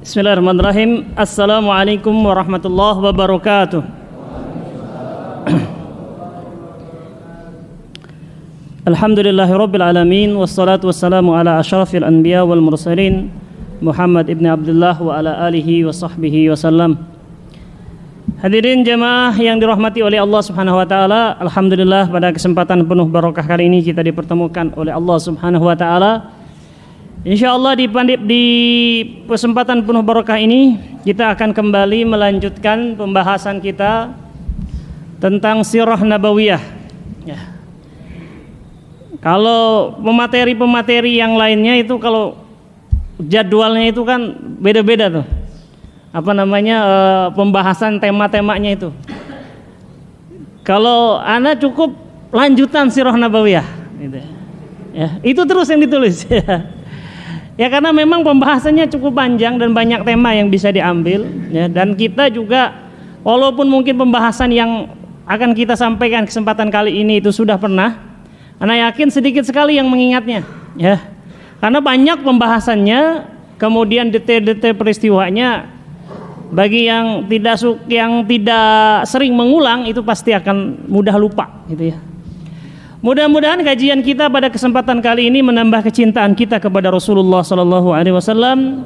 Bismillahirrahmanirrahim. Assalamualaikum warahmatullahi wabarakatuh. Alhamdulillahirabbil alamin wassalatu wassalamu ala asyrafil anbiya wal mursalin Muhammad ibn Abdullah wa ala alihi wa sahbihi wasallam. Hadirin jemaah yang dirahmati oleh Allah Subhanahu wa taala, alhamdulillah pada kesempatan penuh barokah kali ini kita dipertemukan oleh Allah Subhanahu wa taala. InsyaAllah di kesempatan penuh barokah ini kita akan kembali melanjutkan pembahasan kita tentang sirah nabawiyah. Ya. Kalau pemateri-pemateri yang lainnya itu kalau jadwalnya itu kan beda-beda tuh. Pembahasan tema-temanya itu. Kalau ana cukup lanjutan sirah nabawiyah gitu. Ya, itu terus yang ditulis ya. Ya karena memang pembahasannya cukup panjang dan banyak tema yang bisa diambil ya, dan kita juga walaupun mungkin pembahasan yang akan kita sampaikan kesempatan kali ini itu sudah pernah, ana yakin sedikit sekali yang mengingatnya ya. Karena banyak pembahasannya, kemudian detail-detail peristiwanya bagi yang tidak sering mengulang itu pasti akan mudah lupa gitu ya. Mudah-mudahan kajian kita pada kesempatan kali ini menambah kecintaan kita kepada Rasulullah sallallahu alaihi wasallam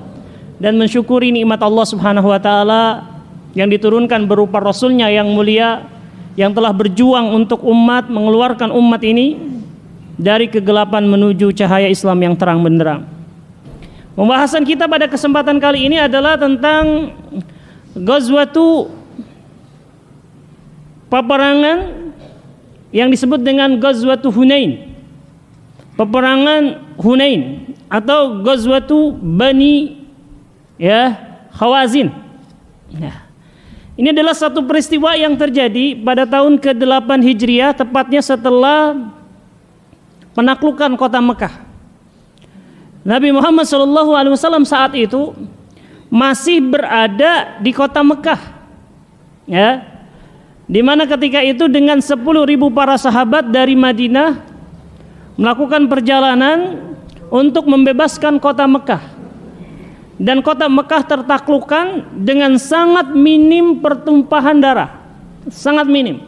dan mensyukuri nikmat Allah Subhanahu wa taala yang diturunkan berupa rasulnya yang mulia yang telah berjuang untuk umat, mengeluarkan umat ini dari kegelapan menuju cahaya Islam yang terang benderang. Pembahasan kita pada kesempatan kali ini adalah tentang peperangan yang disebut dengan Ghazwatu Hunain, peperangan Hunain atau Ghazwatu Bani Khawazin. Nah, ini adalah satu peristiwa yang terjadi pada tahun ke-8 Hijriah, tepatnya setelah penaklukan kota Mekah. Nabi Muhammad SAW saat itu masih berada di kota Mekah, ya. Di mana ketika itu dengan 10.000 para sahabat dari Madinah melakukan perjalanan untuk membebaskan kota Mekah. Dan kota Mekah tertaklukkan dengan sangat minim pertumpahan darah. Sangat minim.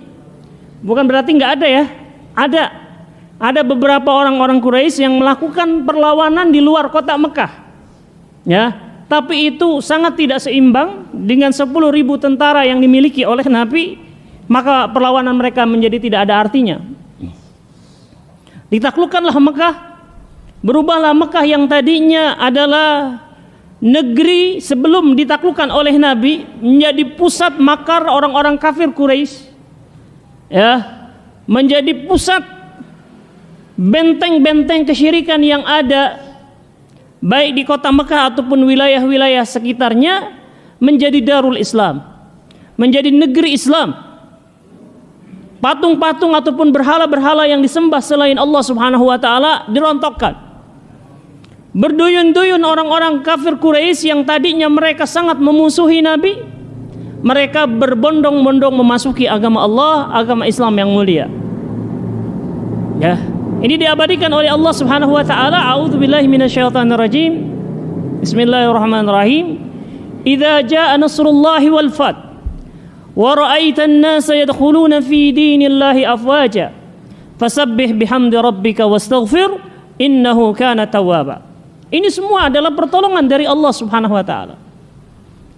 Bukan berarti nggak ada ya. Ada beberapa orang-orang Quraisy yang melakukan perlawanan di luar kota Mekah. Ya, tapi itu sangat tidak seimbang dengan 10.000 tentara yang dimiliki oleh Nabi. Maka perlawanan mereka menjadi tidak ada artinya. Ditaklukkanlah Mekah, berubahlah Mekah yang tadinya adalah negeri sebelum ditaklukkan oleh Nabi menjadi pusat makar orang-orang kafir Quraisy, ya, menjadi pusat benteng-benteng kesyirikan yang ada baik di kota Mekah ataupun wilayah-wilayah sekitarnya, menjadi Darul Islam, menjadi negeri Islam. Patung-patung ataupun berhala-berhala yang disembah selain Allah Subhanahu wa taala dirontokkan. Berduyun-duyun orang-orang kafir Quraisy yang tadinya mereka sangat memusuhi Nabi, mereka berbondong-bondong memasuki agama Allah, agama Islam yang mulia. Ya, ini diabadikan oleh Allah Subhanahu wa taala. A'udzubillahi minasyaitonirrajim. Bismillahirrahmanirrahim. Idza jaa nasrullahi wal fath wa ra'aitan nasa yadkhuluna fi dinillahi afwaja fasabbih bihamdi rabbika wastaghfir innahu kana tawwaba. Ini semua adalah pertolongan dari Allah Subhanahu wa taala.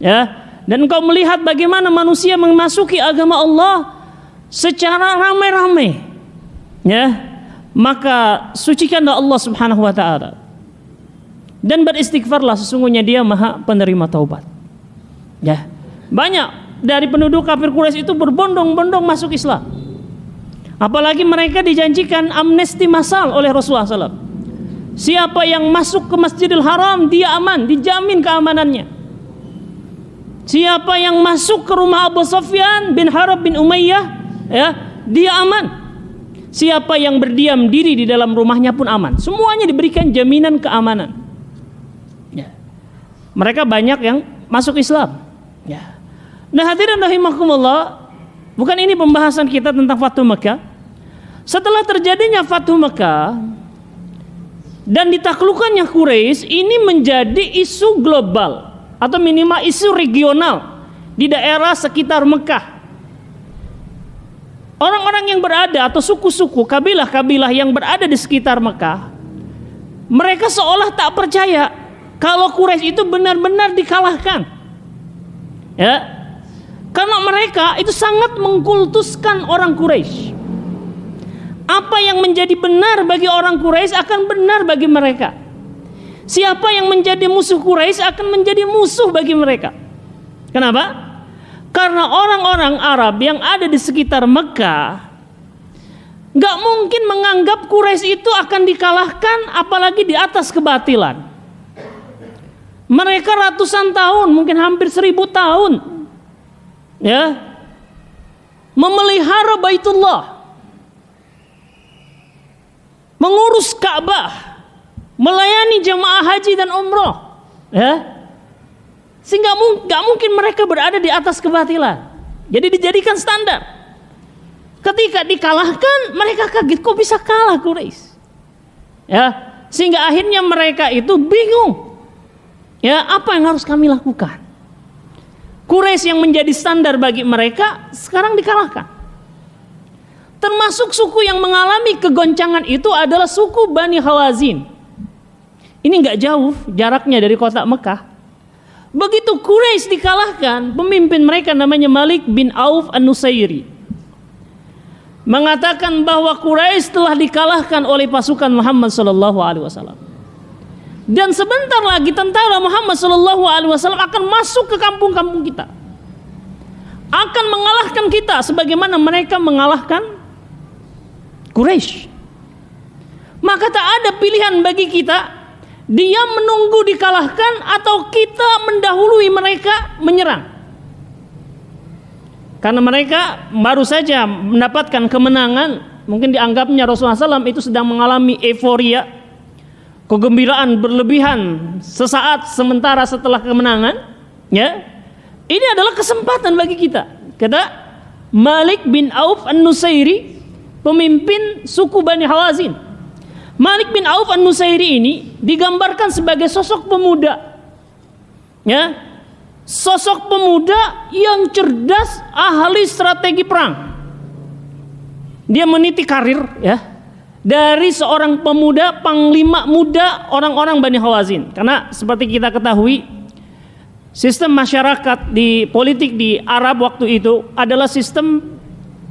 Ya, dan engkau melihat bagaimana manusia memasuki agama Allah secara ramai-ramai. Ya, maka sucikanlah Allah Subhanahu wa taala dan beristighfarlah, sesungguhnya Dia Maha penerima taubat. Ya, banyak dari penduduk kafir Quraisy itu berbondong-bondong masuk Islam. Apalagi mereka dijanjikan amnesti massal oleh Rasulullah SAW. Siapa yang masuk ke Masjidil Haram dia aman, dijamin keamanannya. Siapa yang masuk ke rumah Abu Sufyan bin Harb bin Umayyah, ya, dia aman. Siapa yang berdiam diri di dalam rumahnya pun aman. Semuanya diberikan jaminan keamanan. Ya. Mereka banyak yang masuk Islam. Ya. Nah, hadirin rahimakumullah, bukan ini pembahasan kita tentang Fathu Mekah. Setelah terjadinya Fathu Mekah dan ditaklukkannya Quraisy, ini menjadi isu global. atau minimal isu regional di daerah sekitar Mekah. Orang-orang yang berada atau suku-suku, kabilah-kabilah yang berada di sekitar Mekah, mereka seolah tak percaya kalau Quraisy itu benar-benar dikalahkan. Ya. Karena mereka itu sangat mengkultuskan orang Quraisy. Apa yang menjadi benar bagi orang Quraisy akan benar bagi mereka. Siapa yang menjadi musuh Quraisy akan menjadi musuh bagi mereka. Kenapa? Karena orang-orang Arab yang ada di sekitar Mekah gak mungkin menganggap Quraisy itu akan dikalahkan, apalagi di atas kebatilan. Mereka ratusan tahun, mungkin hampir 1000 tahun, ya, memelihara Baitullah, mengurus Ka'bah, melayani jamaah haji dan umroh, ya, sehingga gak mungkin mereka berada di atas kebatilan. Jadi dijadikan standar. Ketika dikalahkan, mereka kaget, kok bisa kalah Quraisy? Ya, sehingga akhirnya mereka itu bingung. Ya, apa yang harus kami lakukan? Quraisy yang menjadi standar bagi mereka sekarang dikalahkan. Termasuk suku yang mengalami kegoncangan itu adalah suku Bani Hawazin. Ini nggak jauh jaraknya dari kota Mekah. Begitu Quraisy dikalahkan, pemimpin mereka namanya Malik bin Auf An-Nusairi mengatakan bahwa Quraisy telah dikalahkan oleh pasukan Muhammad SAW. Dan sebentar lagi tentara Muhammad SAW akan masuk ke kampung-kampung kita, akan mengalahkan kita sebagaimana mereka mengalahkan Quraisy. Maka tak ada pilihan bagi kita, dia menunggu dikalahkan atau kita mendahului mereka menyerang. Karena mereka baru saja mendapatkan kemenangan, mungkin dianggapnya Rasulullah SAW itu sedang mengalami euforia, kegembiraan berlebihan sesaat sementara setelah kemenangan. Ya, ini adalah kesempatan bagi kita. Kata Malik bin Auf An-Nusairi, pemimpin suku Bani Hawazin. Malik bin Auf An-Nusairi ini digambarkan sebagai sosok pemuda, ya, sosok pemuda yang cerdas, ahli strategi perang. Dia meniti karir, ya, dari seorang pemuda, panglima muda orang-orang Bani Hawazin. Karena seperti kita ketahui, sistem masyarakat di politik di Arab waktu itu adalah sistem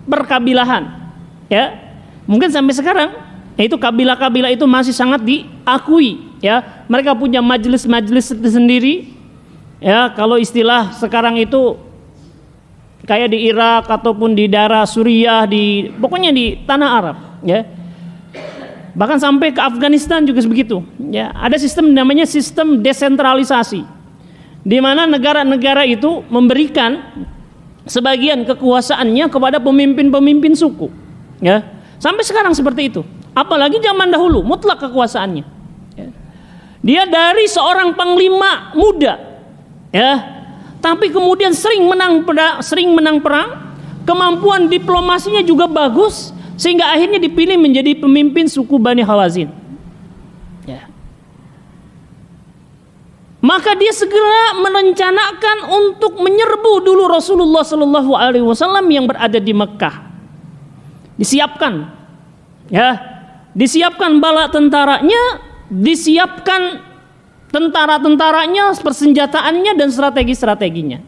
berkabilahan, ya. Mungkin sampai sekarang itu kabilah-kabilah itu masih sangat diakui, ya. Mereka punya majelis-majelis sendiri. Ya, kalau istilah sekarang itu kayak di Irak ataupun di daerah Suriah, pokoknya di tanah Arab, ya. Bahkan sampai ke Afghanistan juga begitu. Ya, ada sistem namanya sistem desentralisasi, di mana negara-negara itu memberikan sebagian kekuasaannya kepada pemimpin-pemimpin suku. Ya, sampai sekarang seperti itu. Apalagi zaman dahulu mutlak kekuasaannya. Ya. Dia dari seorang panglima muda, ya, tapi kemudian sering menang perang, kemampuan diplomasinya juga bagus, sehingga akhirnya dipilih menjadi pemimpin suku Bani Hawazin. Ya. Maka dia segera merencanakan untuk menyerbu dulu Rasulullah SAW yang berada di Mekah. Disiapkan, ya, disiapkan bala tentaranya, disiapkan tentara-tentaranya, persenjataannya dan strategi-strateginya.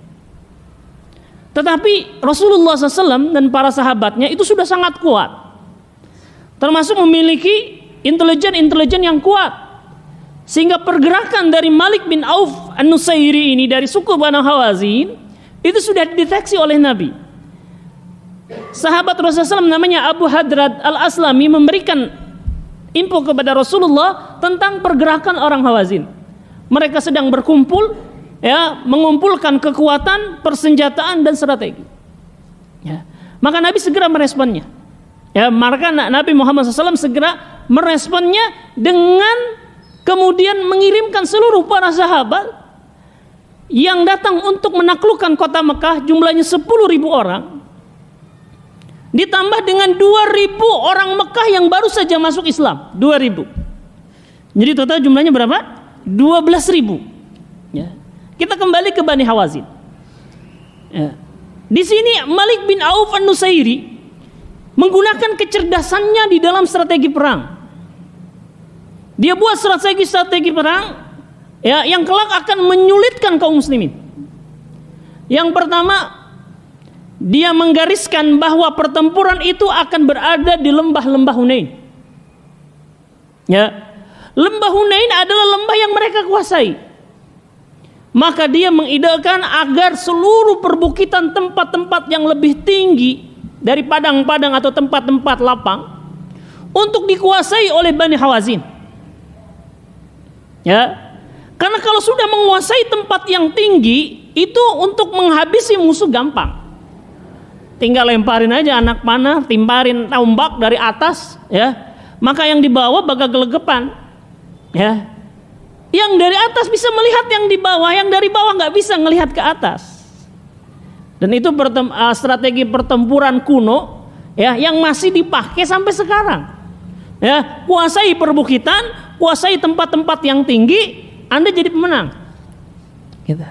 Tetapi Rasulullah SAW dan para sahabatnya itu sudah sangat kuat, termasuk memiliki intelijen yang kuat, sehingga pergerakan dari Malik bin Auf An-Nusairi ini dari suku Bani Hawazin itu sudah dideteksi oleh Nabi. Sahabat Rasulullah SAW namanya Abu Hadrad Al-Aslami memberikan info kepada Rasulullah tentang pergerakan orang Hawazin. Mereka sedang berkumpul, ya, mengumpulkan kekuatan, persenjataan dan strategi. Ya. Maka Nabi segera meresponnya. Ya, maka Nabi Muhammad SAW segera meresponnya dengan kemudian mengirimkan seluruh para sahabat yang datang untuk menaklukkan kota Mekah, jumlahnya 10.000 orang, ditambah dengan 2.000 orang Mekah yang baru saja masuk Islam. 2.000. Jadi total jumlahnya berapa? 12.000. Ya. Kita kembali ke Bani Hawazin. Ya. Di sini Malik bin Auf An-Nusairi menggunakan kecerdasannya di dalam strategi perang. Dia buat strategi perang ya, yang kelak akan menyulitkan kaum muslimin. Yang pertama, dia menggariskan bahwa pertempuran itu akan berada di lembah-lembah Hunain. Ya. Lembah Hunain adalah lembah yang mereka kuasai. Maka dia mengidekan agar seluruh perbukitan tempat-tempat yang lebih tinggi dari padang-padang atau tempat-tempat lapang untuk dikuasai oleh Bani Hawazin. Ya. Karena kalau sudah menguasai tempat yang tinggi, itu untuk menghabisi musuh gampang. Tinggal lemparin aja anak panah, timparin tombak dari atas, ya. Maka yang di bawah bakal gelegepan. Ya. Yang dari atas bisa melihat yang di bawah, yang dari bawah nggak bisa melihat ke atas. Dan itu strategi pertempuran kuno, ya, yang masih dipakai sampai sekarang. Ya, kuasai perbukitan, kuasai tempat-tempat yang tinggi, Anda jadi pemenang. Gitu.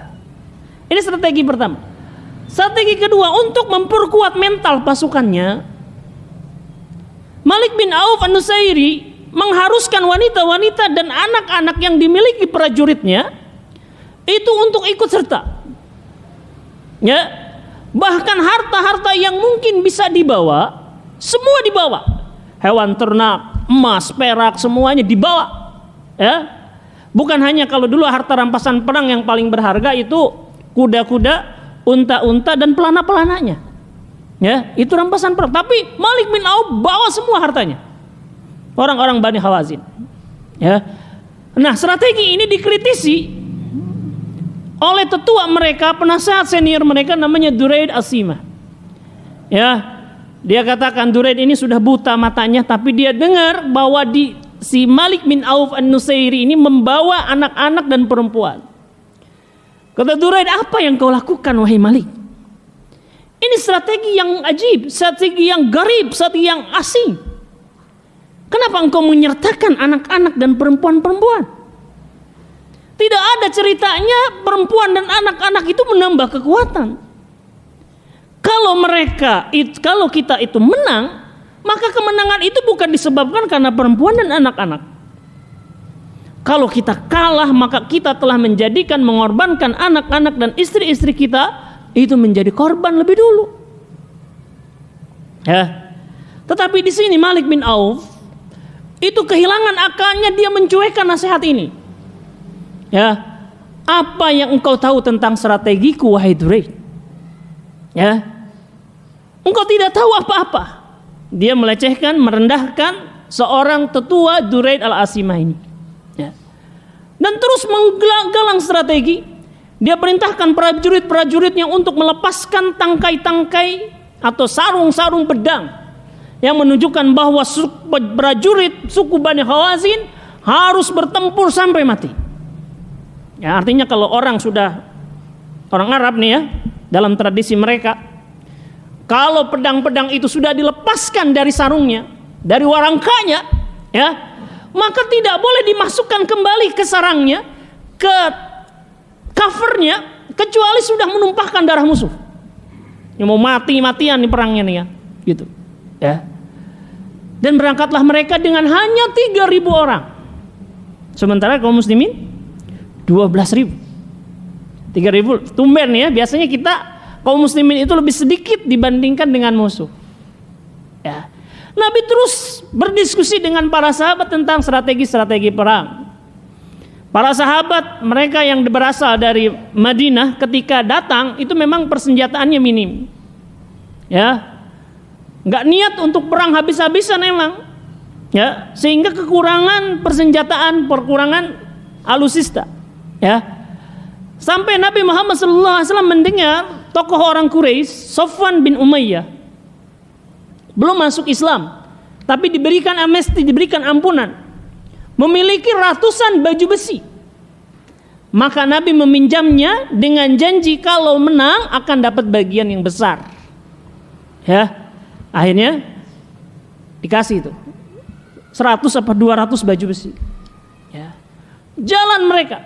Ini strategi pertama. Strategi kedua, untuk memperkuat mental pasukannya, Malik bin Auf An-Nusairi mengharuskan wanita-wanita dan anak-anak yang dimiliki prajuritnya itu untuk ikut serta. Ya, bahkan harta-harta yang mungkin bisa dibawa, semua dibawa. Hewan ternak, emas, perak, semuanya dibawa. Ya, bukan hanya kalau dulu harta rampasan perang yang paling berharga itu kuda-kuda, unta-unta dan pelana-pelananya. Ya, itu rampasan perang. Tapi Malik bin Auf bawa semua hartanya. Orang-orang Bani Hawazin. Ya. Nah, strategi ini dikritisi oleh tetua mereka, penasehat senior mereka namanya Duraid As-Simah. Ya. Dia katakan Duraid ini sudah buta matanya, tapi dia dengar bahwa si Malik bin Auf An-Nusairi ini membawa anak-anak dan perempuan. Kata Duraid, apa yang kau lakukan wahai Malik? Ini strategi yang ajib, strategi yang garib, strategi yang asing. Kenapa engkau menyertakan anak-anak dan perempuan-perempuan? Tidak ada ceritanya perempuan dan anak-anak itu menambah kekuatan. Kalau kita itu menang, maka kemenangan itu bukan disebabkan karena perempuan dan anak-anak. Kalau kita kalah, maka kita telah mengorbankan anak-anak dan istri-istri kita itu menjadi korban lebih dulu. Ya. Tetapi di sini Malik bin Auf itu kehilangan akalnya, dia mencuekkan nasihat ini. Ya, apa yang engkau tahu tentang strategiku wahai Duraid? Ya, engkau tidak tahu apa-apa. Dia melecehkan, merendahkan seorang tetua Duraid Al-Asimah ini. Ya. Dan terus menggalang strategi. Dia perintahkan prajurit-prajuritnya untuk melepaskan tangkai-tangkai atau sarung-sarung pedang yang menunjukkan bahwa prajurit suku Bani Hawazin harus bertempur sampai mati. Ya, artinya kalau orang Arab nih ya, dalam tradisi mereka, kalau pedang-pedang itu sudah dilepaskan dari sarungnya, dari warangkanya, ya, maka tidak boleh dimasukkan kembali ke sarangnya, ke covernya, kecuali sudah menumpahkan darah musuh. Yang mau mati-matian di perangnya nih ya, gitu. Ya. Dan berangkatlah mereka dengan hanya 3.000 orang. Sementara kaum muslimin 12.000. 3.000 tumben ya. Biasanya kita kaum muslimin itu lebih sedikit dibandingkan dengan musuh. Ya. Nabi terus berdiskusi dengan para sahabat tentang strategi-strategi perang. Para sahabat mereka yang berasal dari Madinah ketika datang itu memang persenjataannya minim. Ya. Nggak niat untuk perang habis-habisan emang, ya, sehingga kekurangan persenjataan, kekurangan alusista, ya. Sampai Nabi Muhammad SAW mendengar tokoh orang Quraisy, Sofwan bin Umayyah, belum masuk Islam, tapi diberikan amnesti, diberikan ampunan, memiliki ratusan baju besi. Maka Nabi meminjamnya dengan janji kalau menang akan dapat bagian yang besar, ya. Akhirnya dikasih itu 100 apa 200 baju besi. Ya. Jalan mereka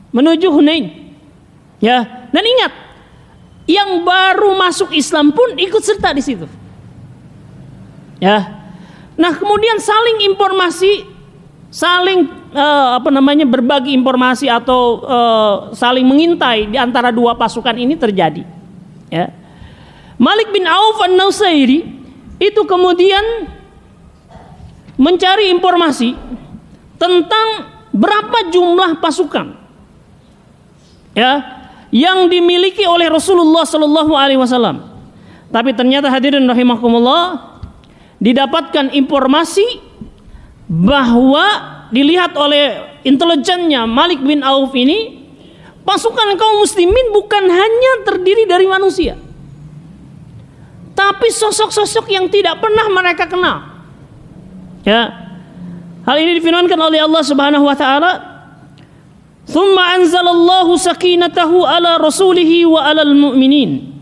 menuju Hunain. Ya, dan ingat, yang baru masuk Islam pun ikut serta di situ. Ya. Nah, kemudian saling informasi, saling berbagi informasi atau saling mengintai di antara dua pasukan ini terjadi. Ya. Malik bin Auf An-Nusairi itu kemudian mencari informasi tentang berapa jumlah pasukan, ya, yang dimiliki oleh Rasulullah Sallallahu Alaihi Wasallam. Tapi ternyata hadirin rahimakumullah, didapatkan informasi bahwa dilihat oleh intelijennya Malik bin Auf ini, pasukan kaum muslimin bukan hanya terdiri dari manusia, tapi sosok-sosok yang tidak pernah mereka kenal. Ya, hal ini difirmankan oleh Allah Subhanahu Wa Taala. Thumma anzalallahu sakinatahu ala rasulihi wa alal mu'minin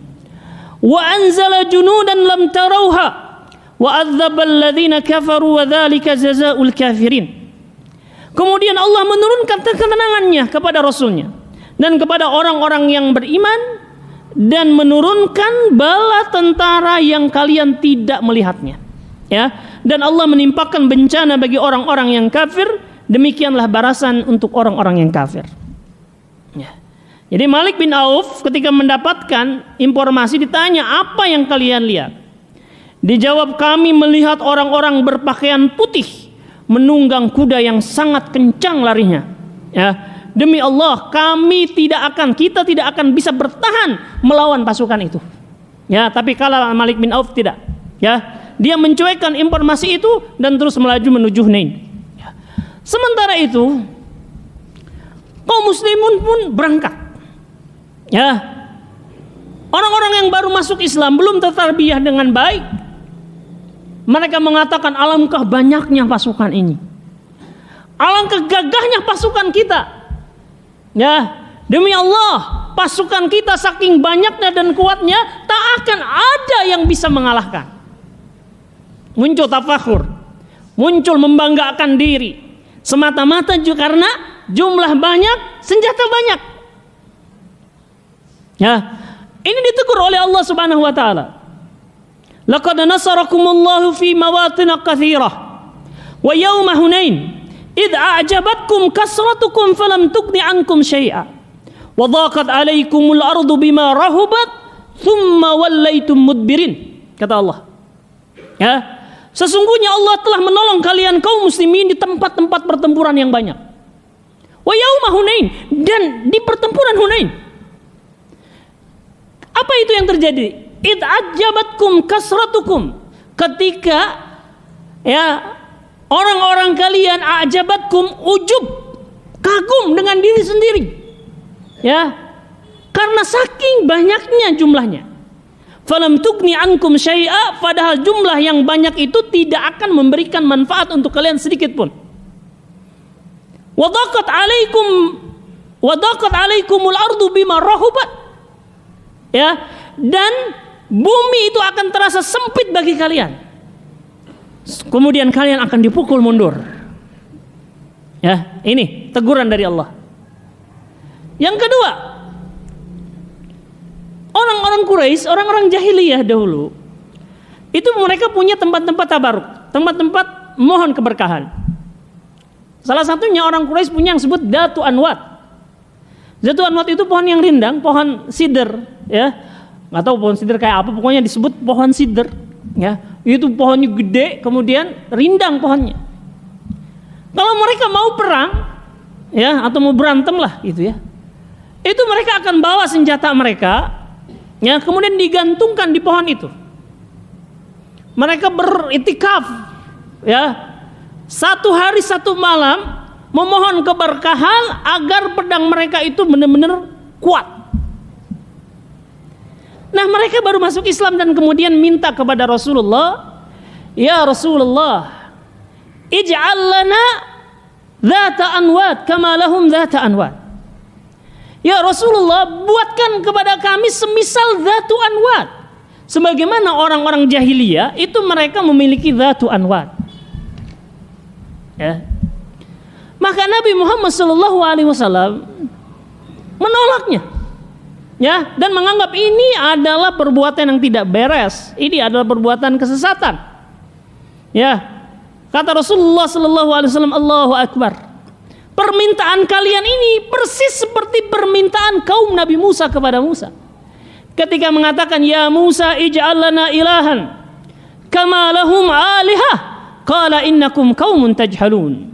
wa anzala junudan lam tarauha wa adzaba alladhina kafaru wa dzalika jazaa'ul kafirin. Kemudian Allah menurunkan ketenangannya kepada Rasulnya dan kepada orang-orang yang beriman, dan menurunkan bala tentara yang kalian tidak melihatnya. Ya, dan Allah menimpakan bencana bagi orang-orang yang kafir. Demikianlah balasan untuk orang-orang yang kafir. Ya. Jadi Malik bin Auf ketika mendapatkan informasi ditanya, apa yang kalian lihat? Dijawab, kami melihat orang-orang berpakaian putih menunggang kuda yang sangat kencang larinya. Ya. Demi Allah, kita tidak akan bisa bertahan melawan pasukan itu. Ya, tapi kalau Malik bin Auf tidak. Ya, dia mencuekkan informasi itu dan terus melaju menuju Hunain. Sementara itu kaum muslimun pun berangkat. Ya, orang-orang yang baru masuk Islam belum tertarbiyah dengan baik. Mereka mengatakan, alangkah banyaknya pasukan ini, alangkah gagahnya pasukan kita. Ya, demi Allah, pasukan kita saking banyaknya dan kuatnya, tak akan ada yang bisa mengalahkan. Muncul tafakhur, muncul membanggakan diri, semata-mata juga karena jumlah banyak, senjata banyak. Ya, ini ditegur oleh Allah Subhanahu wa taala. Laqad nasarakumullahu fi mawatin katsirah wa yauma Hunain id a'jabatkum kasratukum falam tughni ankum syai'a wa dhaqat 'alaikumul ardu bima rahubat thumma wallaitum mudbirin. Kata Allah. Ya, sesungguhnya Allah telah menolong kalian kaum muslimin di tempat-tempat pertempuran yang banyak. Wa yauma Hunain, dan di pertempuran Hunain. Apa itu yang terjadi? Id ajabatkum kasratukum, ketika ya orang-orang kalian ajabatkum, ujub, kagum dengan diri sendiri. Ya, karena saking banyaknya jumlahnya. Falam tughni ankum syai'a, padahal jumlah yang banyak itu tidak akan memberikan manfaat untuk kalian sedikit pun. Wadaqat alaikumul ardu bima rahubat. Ya, dan bumi itu akan terasa sempit bagi kalian. Kemudian kalian akan dipukul mundur. Ya, ini teguran dari Allah. Yang kedua, orang-orang Quraisy, orang-orang jahiliyah dahulu, itu mereka punya tempat-tempat tabaruk, tempat-tempat mohon keberkahan. Salah satunya orang Quraisy punya yang disebut Datu Anwat. Datu Anwat itu pohon yang rindang, pohon sidr, ya. Nggak tahu pohon sidr kayak apa, pokoknya disebut pohon sidr. Ya, itu pohonnya gede, kemudian rindang pohonnya. Kalau mereka mau perang, ya, atau mau berantem lah, gitu ya, itu mereka akan bawa senjata mereka, ya, kemudian digantungkan di pohon itu. Mereka beritikaf, ya, 1 hari 1 malam, memohon keberkahan agar pedang mereka itu benar-benar kuat. Nah, mereka baru masuk Islam dan kemudian minta kepada Rasulullah, ya Rasulullah, ij'al lana dhata anwat kama lahum dhata anwat. Ya Rasulullah, buatkan kepada kami semisal dhatu anwat, sebagaimana orang-orang jahiliyah itu mereka memiliki dhatu anwat. Ya. Maka Nabi Muhammad SAW menolaknya. Ya, dan menganggap ini adalah perbuatan yang tidak beres. Ini adalah perbuatan kesesatan. Ya, kata Rasulullah sallallahu alaihi wasallam, Allahu Akbar. Permintaan kalian ini persis seperti permintaan kaum Nabi Musa kepada Musa. Ketika mengatakan, ya Musa ij'al lana ilahan kama lahum alihah, qala innakum qaumun tajhalun.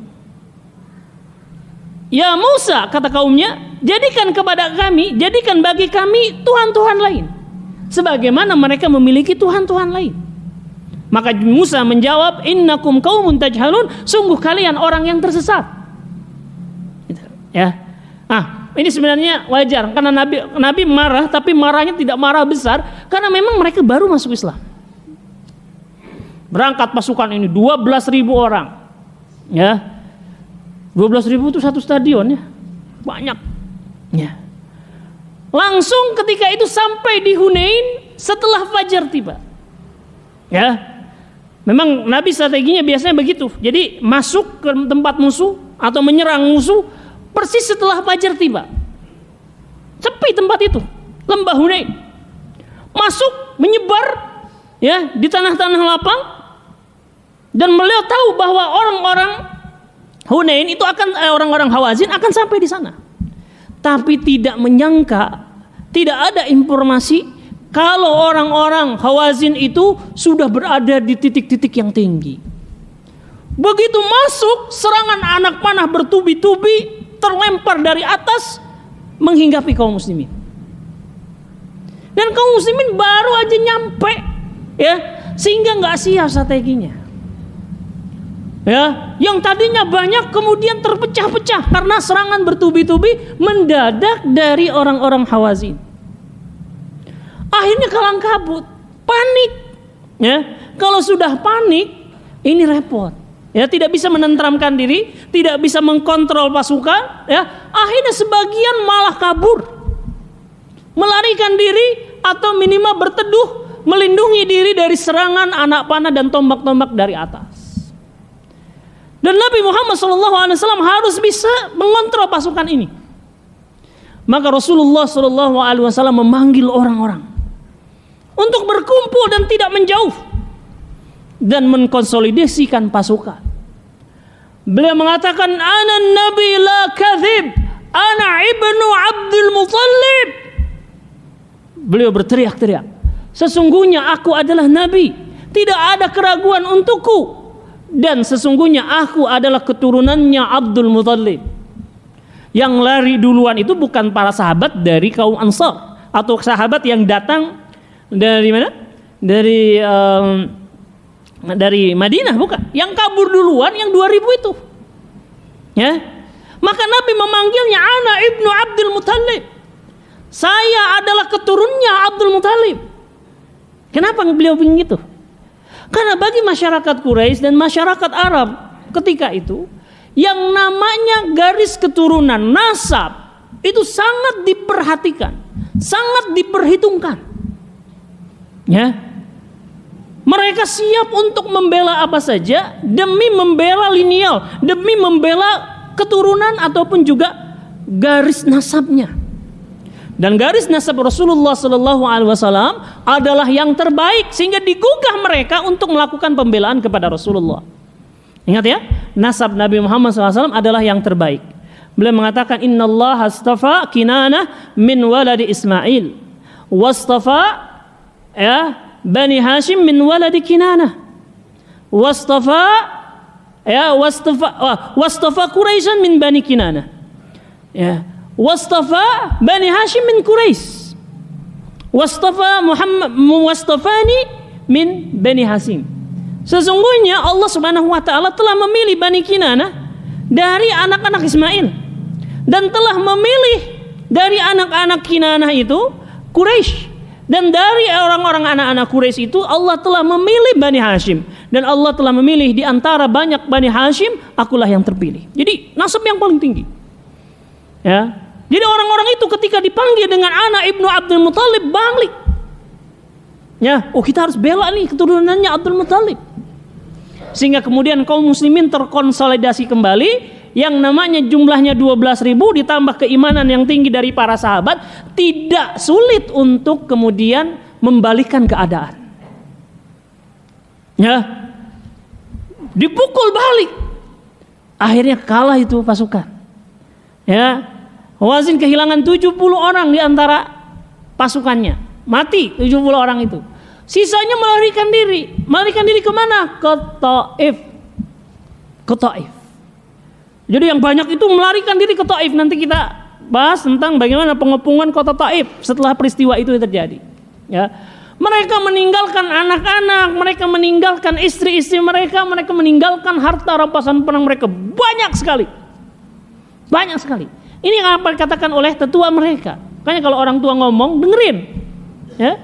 Ya Musa, kata kaumnya, jadikan bagi kami Tuhan-Tuhan lain, sebagaimana mereka memiliki Tuhan-Tuhan lain. Maka Musa menjawab, innakum qaumun tajhalun, sungguh kalian orang yang tersesat. Ya, ini sebenarnya wajar karena Nabi marah, tapi marahnya tidak marah besar karena memang mereka baru masuk Islam. Berangkat pasukan ini 12.000 orang. Ya. 12.000 itu satu stadion ya. Banyak. Ya. Langsung ketika itu sampai di Hunain setelah fajar tiba. Ya. Memang Nabi strateginya biasanya begitu. Jadi masuk ke tempat musuh atau menyerang musuh persis setelah fajar tiba. Sepi tempat itu, lembah Hunain. Masuk, menyebar ya di tanah-tanah lapang, dan beliau tahu bahwa orang-orang Hunain itu orang-orang Hawazin akan sampai di sana. Tapi tidak menyangka, tidak ada informasi kalau orang-orang Hawazin itu sudah berada di titik-titik yang tinggi. Begitu masuk, serangan anak panah bertubi-tubi terlempar dari atas menghinggapi kaum muslimin. Dan kaum muslimin baru aja nyampe, ya, sehingga nggak siap strateginya. Ya, yang tadinya banyak kemudian terpecah-pecah karena serangan bertubi-tubi mendadak dari orang-orang Hawazin. Akhirnya kalang kabut, panik. Ya, kalau sudah panik, ini repot. Ya, tidak bisa menenteramkan diri, tidak bisa mengkontrol pasukan, ya. Akhirnya sebagian malah kabur. Melarikan diri atau minimal berteduh melindungi diri dari serangan anak panah dan tombak-tombak dari atas. Dan Nabi Muhammad SAW harus bisa mengontrol pasukan ini. Maka Rasulullah SAW memanggil orang-orang untuk berkumpul dan tidak menjauh dan mengkonsolidasikan pasukan. Beliau mengatakan, ana nabi la kadzib, ana ibnu Abdul Muttalib. Beliau berteriak-teriak, sesungguhnya aku adalah nabi, tidak ada keraguan untukku, dan sesungguhnya aku adalah keturunannya Abdul Muttalib. Yang lari duluan itu bukan para sahabat dari kaum Ansar atau sahabat yang datang dari mana? Dari Madinah, bukan. Yang kabur duluan yang 2.000 itu. Ya. Maka Nabi memanggilnya ana ibnu Abdul Muttalib. Saya adalah keturunnya Abdul Muttalib. Kenapa beliau begitu? Karena bagi masyarakat Quraisy dan masyarakat Arab ketika itu, yang namanya garis keturunan, nasab, itu sangat diperhatikan, sangat diperhitungkan. Ya. Mereka siap untuk membela apa saja demi membela lineal, demi membela keturunan ataupun juga garis nasabnya. Dan garis nasab Rasulullah SAW adalah yang terbaik sehingga digugah mereka untuk melakukan pembelaan kepada Rasulullah. Ingat ya, nasab Nabi Muhammad SAW adalah yang terbaik. Beliau mengatakan, Innallaha astafa Kinanah min waladi Ismail, wastafa ya Bani Hashim min waladi Kinanah, wastafa Quraisyan min Bani Kinanah, ya, wastafa Bani Hashim min Quraisy, wastafani min Bani Hashim. Sesungguhnya Allah Subhanahu wa taala telah memilih Bani Kinanah dari anak-anak Ismail dan telah memilih dari anak-anak Kinanah itu Quraisy. Dan dari orang-orang anak-anak Quraisy itu Allah telah memilih Bani Hashim, dan Allah telah memilih di antara banyak Bani Hashim, akulah yang terpilih. Jadi nasab yang paling tinggi. Ya. Jadi orang-orang itu ketika dipanggil dengan anak ibnu Abdul Muttalib balik. Ya, kita harus bela nih keturunannya Abdul Muttalib. Sehingga kemudian kaum muslimin terkonsolidasi kembali yang namanya jumlahnya 12.000 ditambah keimanan yang tinggi dari para sahabat, tidak sulit untuk kemudian membalikkan keadaan. Ya, dipukul balik, akhirnya kalah itu pasukan. Ya, Hawazin kehilangan 70 orang di antara pasukannya, mati 70 orang itu. Sisanya melarikan diri kemana? Ke Taif. Jadi yang banyak itu melarikan diri ke Taif. Nanti kita bahas tentang bagaimana pengepungan kota Taif setelah peristiwa itu terjadi. Ya, mereka meninggalkan anak-anak, mereka meninggalkan istri-istri mereka meninggalkan harta rampasan perang mereka banyak sekali. Ini yang apa dikatakan oleh tetua mereka. Makanya kalau orang tua ngomong, dengerin. Ya,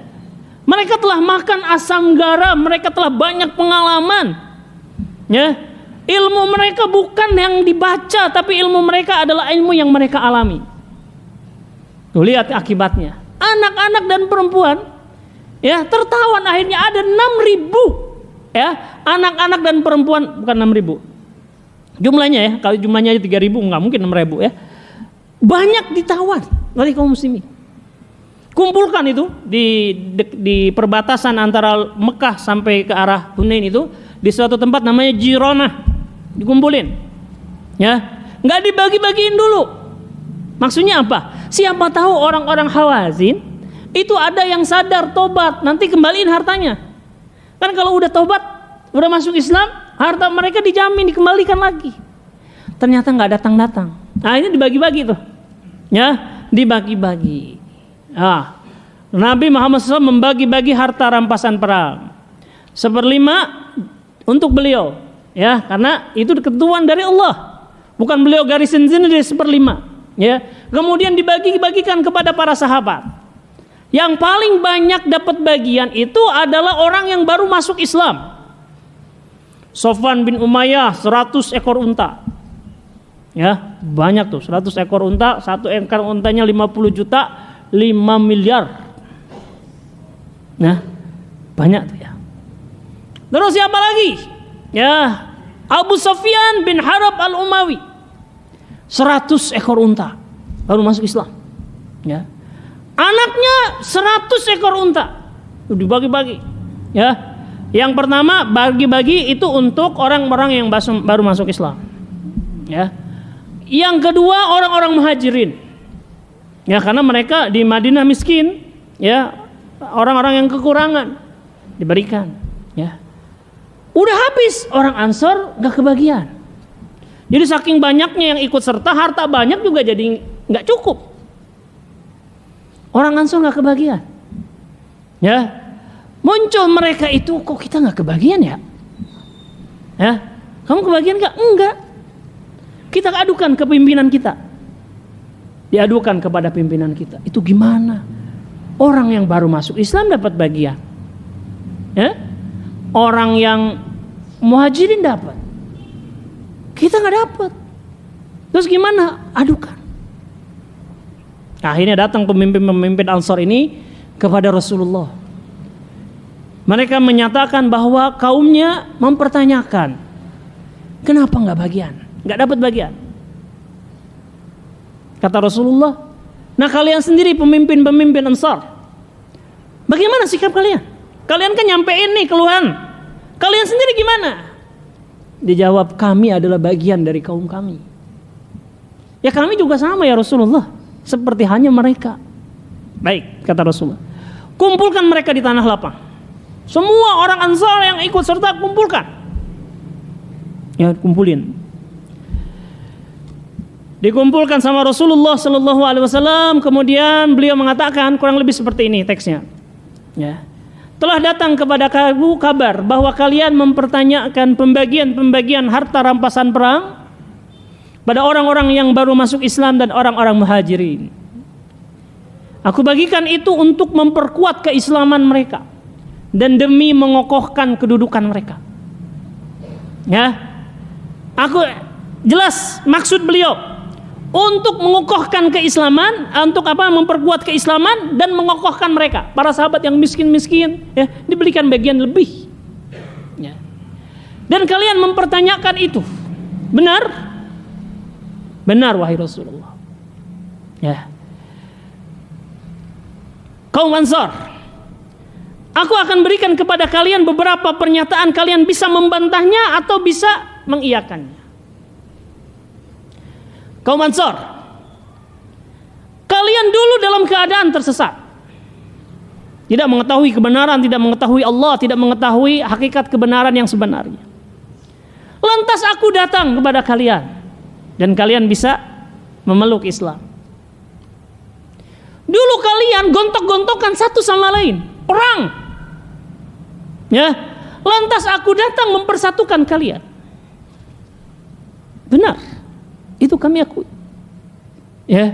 mereka telah makan asam garam, mereka telah banyak pengalaman. Ya, ilmu mereka bukan yang dibaca, tapi ilmu mereka adalah ilmu yang mereka alami. Tuh, lihat akibatnya. Anak-anak dan perempuan, ya, tertawan akhirnya ada 6.000, ya, anak-anak dan perempuan, bukan 6.000 jumlahnya ya. Kalau jumlahnya 3.000 nggak mungkin 6.000 ya. Banyak ditawan oleh kaum muslimin. Kumpulkan itu di perbatasan antara Mekah sampai ke arah Hunain itu, di suatu tempat namanya Jironah, dikumpulin. Ya, nggak dibagi-bagiin dulu. Maksudnya apa? Siapa tahu orang-orang Hawazin itu ada yang sadar tobat, nanti kembaliin hartanya. Kan kalau udah tobat, udah masuk Islam, harta mereka dijamin dikembalikan lagi. Ternyata nggak datang-datang. Nah, ini dibagi-bagi tuh, ya, dibagi-bagi. Ah, Nabi Muhammad SAW membagi-bagi harta rampasan perang. 1/5 untuk beliau, ya, karena itu ketentuan dari Allah. Bukan beliau garisin sendiri 1/5, ya. Kemudian dibagi-bagikan kepada para sahabat. Yang paling banyak dapat bagian itu adalah orang yang baru masuk Islam. Sofwan bin Umayyah 100 ekor unta. Ya, banyak tuh, 100 ekor unta, satu ekor untanya 50 juta, 5 miliar. Nah, banyak tuh ya. Terus siapa lagi? Ya, Abu Sufyan bin Harb al-Umawi, 100 ekor unta, baru masuk Islam. Ya. Anaknya 100 ekor unta. Dibagi-bagi. Ya. Yang pertama bagi-bagi itu untuk orang-orang yang baru masuk Islam. Ya. Yang kedua orang-orang muhajirin. Ya, karena mereka di Madinah miskin, ya, orang-orang yang kekurangan diberikan, ya. Udah habis, orang Ansor gak kebagian. Jadi saking banyaknya yang ikut serta, harta banyak juga jadi gak cukup. Orang Ansor gak kebagian. Ya, muncul mereka itu, kok kita gak kebagian ya? Ya, kamu kebagian gak? Enggak. Kita adukan ke pimpinan kita. Diadukan kepada pimpinan kita. Itu gimana? Orang yang baru masuk Islam dapat bagian. Ya? Orang yang muhajirin dapat. Kita nggak dapat. Terus gimana? Adukan. Akhirnya datang pemimpin-pemimpin Ansor ini kepada Rasulullah. Mereka menyatakan bahwa kaumnya mempertanyakan, kenapa nggak bagian? Nggak dapat bagian. Kata Rasulullah, nah kalian sendiri pemimpin-pemimpin Ansar, bagaimana sikap kalian? Kalian kan nyampein nih keluhan, kalian sendiri gimana? Dijawab, kami adalah bagian dari kaum kami. Ya kami juga sama ya Rasulullah, seperti hanya mereka. Baik, kata Rasulullah, kumpulkan mereka di tanah lapang. Semua orang Ansar yang ikut serta kumpulkan. Ya, kumpulin. Dikumpulkan sama Rasulullah Sallallahu Alaihi Wasallam. Kemudian beliau mengatakan kurang lebih seperti ini teksnya. Ya, telah datang kepada kamu kabar bahwa kalian mempertanyakan pembagian harta rampasan perang pada orang-orang yang baru masuk Islam dan orang-orang muhajirin. Aku bagikan itu untuk memperkuat keislaman mereka dan demi mengokohkan kedudukan mereka. Ya, aku jelas maksud beliau. Untuk mengokohkan keislaman, untuk apa? Memperkuat keislaman dan mengokohkan mereka. Para sahabat yang miskin-miskin, ya, diberikan bagian lebih. Ya. Dan kalian mempertanyakan itu, benar? Benar wahai Rasulullah. Ya. Kaum Ansar, aku akan berikan kepada kalian beberapa pernyataan, kalian bisa membantahnya atau bisa mengiyakannya. Kaum Ansar, kalian dulu dalam keadaan tersesat, tidak mengetahui kebenaran, tidak mengetahui Allah, tidak mengetahui hakikat kebenaran yang sebenarnya. Lantas aku datang kepada kalian dan kalian bisa memeluk Islam. Dulu kalian gontok-gontokan satu sama lain, perang. Ya, lantas aku datang mempersatukan kalian. Benar, itu kami akui. Ya,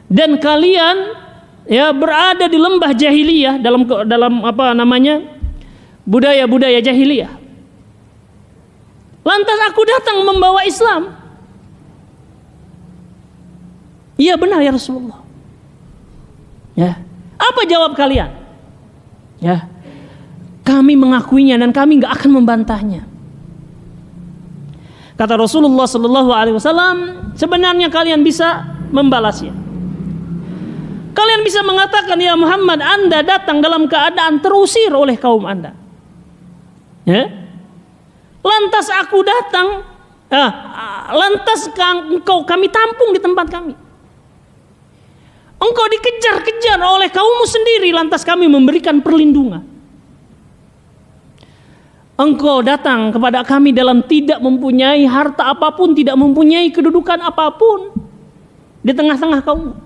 dan kalian ya berada di lembah jahiliyah, dalam apa namanya, budaya-budaya jahiliyah. Lantas aku datang membawa Islam. Iya benar ya Rasulullah. Ya, apa jawab kalian? Ya, kami mengakuinya dan kami nggak akan membantahnya. Kata Rasulullah Sallallahu Alaihi Wasallam, sebenarnya kalian bisa membalasnya. Kalian bisa mengatakan, ya Muhammad, Anda datang dalam keadaan terusir oleh kaum Anda. Ya? Lantas aku datang, lantas kami tampung di tempat kami. Engkau dikejar-kejar oleh kaummu sendiri, lantas kami memberikan perlindungan. Engkau datang kepada kami dalam tidak mempunyai harta apapun, tidak mempunyai kedudukan apapun di tengah-tengah kaum.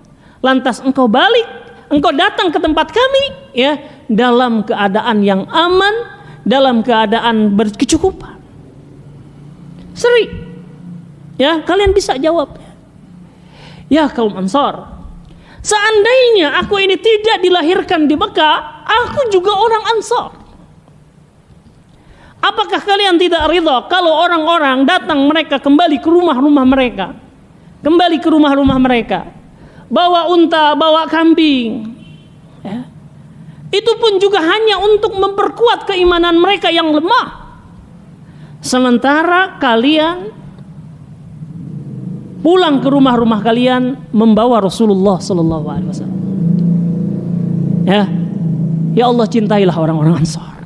Lantas engkau balik, engkau datang ke tempat kami, ya, dalam keadaan yang aman, dalam keadaan berkecukupan. Seri, ya, kalian bisa jawab. Ya kaum Ansar, seandainya aku ini tidak dilahirkan di Mekah, aku juga orang Ansar. Apakah kalian tidak ridha kalau orang-orang datang, mereka kembali ke rumah-rumah mereka, kembali ke rumah-rumah mereka, bawa unta, bawa kambing, ya. Itu pun juga hanya untuk memperkuat keimanan mereka yang lemah. Sementara kalian pulang ke rumah-rumah kalian membawa Rasulullah Sallallahu Alaihi Wasallam. Ya Allah, cintailah orang-orang Ansar.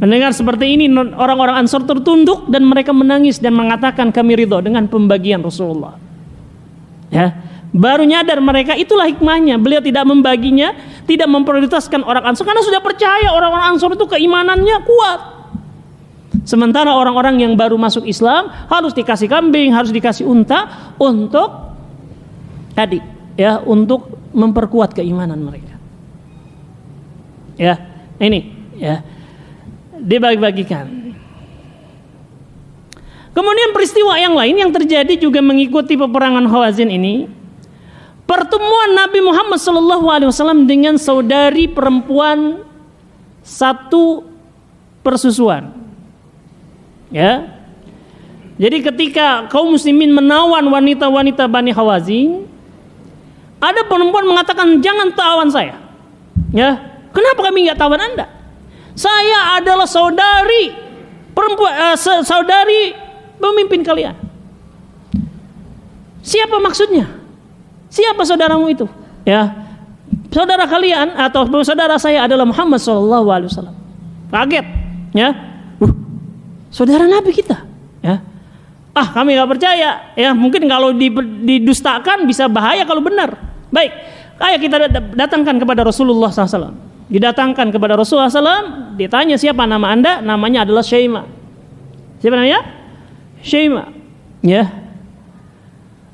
Mendengar seperti ini, orang-orang Ansar tertunduk dan mereka menangis dan mengatakan kami ridho dengan pembagian Rasulullah. Ya, baru nyadar mereka, itulah hikmahnya. Beliau tidak membaginya, tidak memprioritaskan orang Ansar karena sudah percaya orang-orang Ansar itu keimanannya kuat. Sementara orang-orang yang baru masuk Islam harus dikasih kambing, harus dikasih unta untuk tadi, ya, untuk memperkuat keimanan mereka. Ya, ini, ya, dibagi-bagikan. Kemudian peristiwa yang lain yang terjadi juga mengikuti peperangan Hawazin ini, pertemuan Nabi Muhammad SAW dengan saudari perempuan satu persusuan. Ya, jadi ketika kaum muslimin menawan wanita-wanita Bani Hawazin, ada perempuan mengatakan jangan tawan saya. Ya, kenapa kami nggak tawan Anda? Saya adalah saudari perempuan, saudari pemimpin kalian. Siapa maksudnya? Siapa saudaramu itu? Ya, saudara kalian atau saudara saya adalah Muhammad SAW. Kaget, ya, saudara Nabi kita. Ya, kami nggak percaya. Ya, mungkin kalau didustakan bisa bahaya kalau benar. Baik, ayo kita datangkan kepada Rasulullah SAW. Didatangkan kepada Rasulullah SAW, ditanya siapa nama Anda? Namanya adalah Syaimah. Siapa namanya? Syaimah. Ya.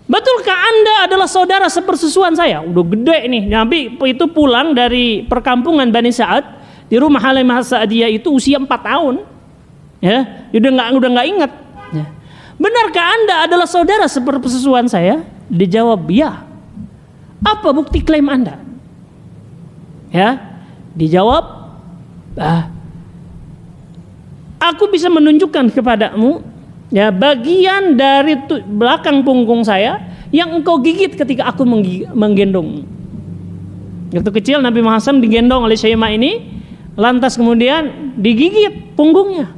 Betulkah Anda adalah saudara sepersusuan saya? Udah gede nih. Nabi itu pulang dari perkampungan Bani Sa'ad di rumah Halimah Sa'diyah itu usia 4 tahun. Ya, udah nggak ingat. Ya. Benarkah Anda adalah saudara sepersusuan saya? Dijawab ya. Apa bukti klaim Anda? Ya. Dijawab, aku bisa menunjukkan kepadamu, ya, bagian dari belakang punggung saya yang engkau gigit ketika aku menggendong. Waktu kecil Nabi Muhammad digendong oleh Syaimah ini, lantas kemudian digigit punggungnya.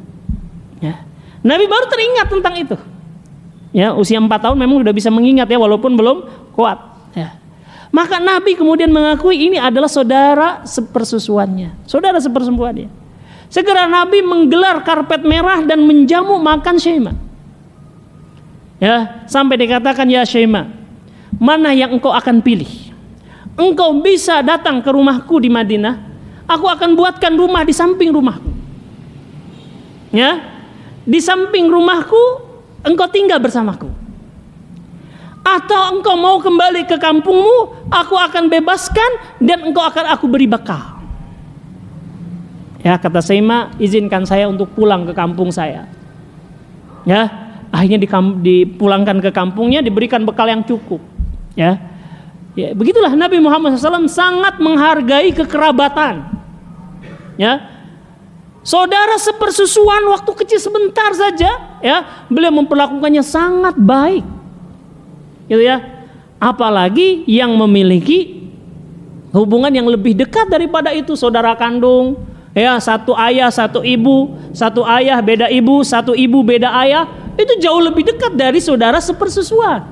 Ya. Nabi baru teringat tentang itu. Ya, usia 4 tahun memang sudah bisa mengingat ya, walaupun belum kuat. Ya. Maka Nabi kemudian mengakui ini adalah saudara sepersusuannya, saudara sepersempuannya. Segera Nabi menggelar karpet merah dan menjamu makan Syaimah. Ya, sampai dikatakan, ya Syaimah, mana yang engkau akan pilih? Engkau bisa datang ke rumahku di Madinah, aku akan buatkan rumah di samping rumahku. Ya, di samping rumahku engkau tinggal bersamaku. Atau engkau mau kembali ke kampungmu, aku akan bebaskan dan aku beri bekal. Ya, kata Syaimah, izinkan saya untuk pulang ke kampung saya. Ya, akhirnya dipulangkan ke kampungnya, diberikan bekal yang cukup. Ya, ya begitulah Nabi Muhammad SAW sangat menghargai kekerabatan. Ya, saudara sepersusuan waktu kecil sebentar saja, ya, beliau memperlakukannya sangat baik, gitu ya. Apalagi yang memiliki hubungan yang lebih dekat daripada itu, saudara kandung, ya, satu ayah satu ibu, satu ayah beda ibu, satu ibu beda ayah, itu jauh lebih dekat dari saudara sepersusuan.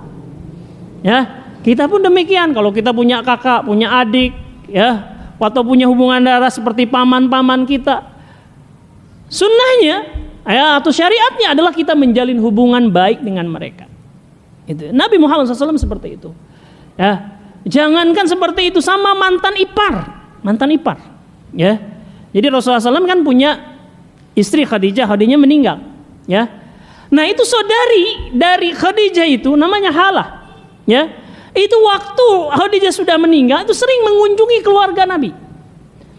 Ya, kita pun demikian. Kalau kita punya kakak, punya adik, ya, atau punya hubungan darah seperti paman-paman kita, sunnahnya ya, atau syariatnya adalah kita menjalin hubungan baik dengan mereka. Itu Nabi Muhammad SAW seperti itu. Ya, jangankan seperti itu sama mantan ipar. Ya, jadi Rasulullah SAW kan punya istri Khadijah meninggal. Ya, nah itu saudari dari Khadijah itu namanya Halah. Ya, itu waktu Khadijah sudah meninggal itu sering mengunjungi keluarga Nabi,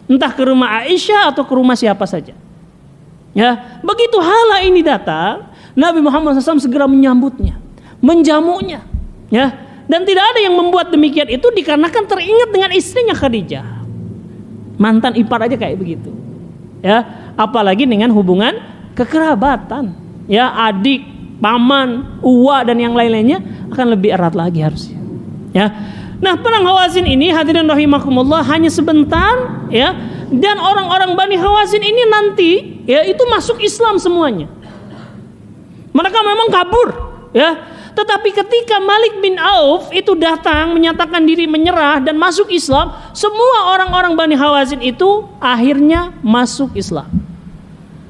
entah ke rumah Aisyah atau ke rumah siapa saja. Ya, begitu Halah ini datang, Nabi Muhammad SAW segera menyambutnya, menjamunya, ya. Dan tidak ada yang membuat demikian itu dikarenakan teringat dengan istrinya Khadijah. Mantan ipar aja kayak begitu, ya. Apalagi dengan hubungan kekerabatan, ya, adik, paman, uwa dan yang lain-lainnya akan lebih erat lagi harusnya, ya. Nah, perang Hawazin ini hadirin rahimakumullah hanya sebentar, ya. Dan orang-orang Bani Hawazin ini nanti, ya, itu masuk Islam semuanya. Mereka memang kabur, ya. Tetapi ketika Malik bin Auf itu datang menyatakan diri menyerah dan masuk Islam, semua orang-orang Bani Hawazin itu akhirnya masuk Islam.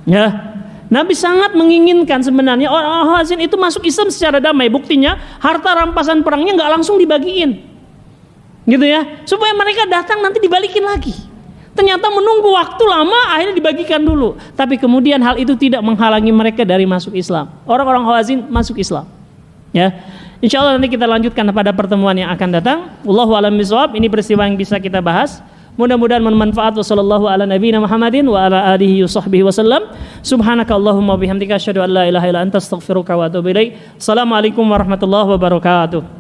Ya. Nabi sangat menginginkan sebenarnya orang Hawazin itu masuk Islam secara damai. Buktinya harta rampasan perangnya nggak langsung dibagiin, gitu ya, supaya mereka datang nanti dibalikin lagi. Ternyata menunggu waktu lama, akhirnya dibagikan dulu. Tapi kemudian hal itu tidak menghalangi mereka dari masuk Islam. Orang-orang Hawazin masuk Islam. Ya, insya Allah nanti kita lanjutkan pada pertemuan yang akan datang. Wallahu a'lam bishawab. Ini peristiwa yang bisa kita bahas. Mudah-mudahan bermanfaat. Wassallallahu ala nabiyina Muhammadin wa ala alihi wasahbihi wasallam. Subhanaka Allahumma bihamdika asyhadu an la ilaha illa anta astaghfiruka wa atubu ilaik. Assalamualaikum warahmatullahi wabarakatuh.